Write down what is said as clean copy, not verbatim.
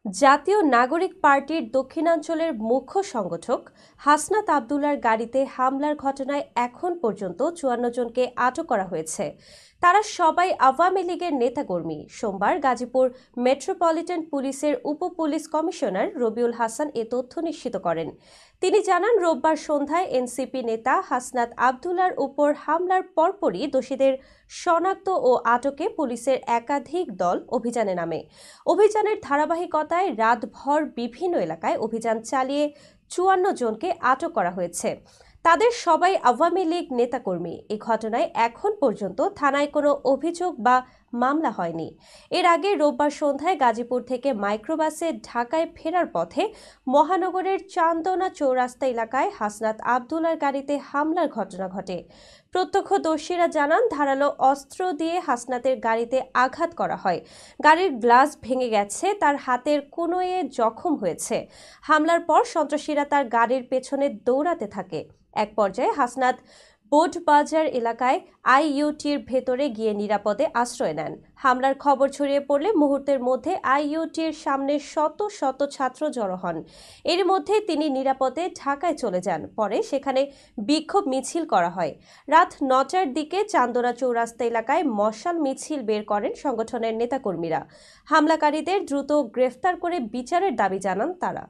জাতীয় নাগরিক পার্টির দক্ষিণাঞ্চলের মুখ্য সংগঠক হাসনাত আবদুল্লার গাড়িতে হামলার ঘটনায় এখন পর্যন্ত ৫৪ জনকে আটক করা হয়েছে। তারা সবাই আওয়ামী লীগের নেতাকর্মী। সোমবার গাজীপুর মেট্রোপলিটন পুলিশের উপ পুলিশ কমিশনার রবিউল হাসান এ তথ্য নিশ্চিত করেন। তিনি জানান, রোববার সন্ধ্যায় এনসিপি নেতা হাসনাত আবদুল্লার উপর হামলার পরপরই দোষীদের শনাক্ত ও আটকে পুলিশের একাধিক দল অভিযানে নামে। অভিযানের ধারাবাহিকতায় রাতভর বিভিন্ন এলাকায় অভিযান চালিয়ে ৫৪ জনকে আটক করা হয়েছে। তাদের সবাই আওয়ামী লীগ নেতাকর্মী। এই ঘটনায় এখন পর্যন্ত থানায় কোনো অভিযোগ বা মামলা হয়নি। এর আগে রোববার সন্ধ্যায় গাজীপুর থেকে মাইক্রোবাসে ঢাকায় ফেরার পথে মহানগরের চান্দনা চৌরাস্তা এলাকায় হাসনাত আবদুল্লার গাড়িতে হামলার ঘটনা ঘটে। প্রত্যক্ষদর্শীরা জানান, ধারালো অস্ত্র দিয়ে হাসনাতের গাড়িতে আঘাত করা হয়। গাড়ির গ্লাস ভেঙে গেছে, তার হাতের কনুইয়ে জখম হয়েছে। হামলার পর সন্ত্রাসীরা তার গাড়ির পেছনে দৌড়াতে থাকে। এক পর্যায়ে হাসনাত বোটবাজার এলাকায় আইইউটির ভেতরে গিয়ে নিরাপদে আশ্রয় নেন। হামলার খবর ছড়িয়ে পড়লে মুহূর্তের মধ্যে আইইউটির সামনে শত শত ছাত্র জড়ো হন। এর মধ্যে তিনি নিরাপদে ঢাকায় চলে যান। পরে সেখানে বিক্ষোভ মিছিল করা হয়। রাত ৯টার দিকে চান্দনা চৌরাস্তা এলাকায় মশাল মিছিল বের করেন সংগঠনের নেতাকর্মীরা। হামলাকারীদের দ্রুত গ্রেফতার করে বিচারের দাবি জানান তারা।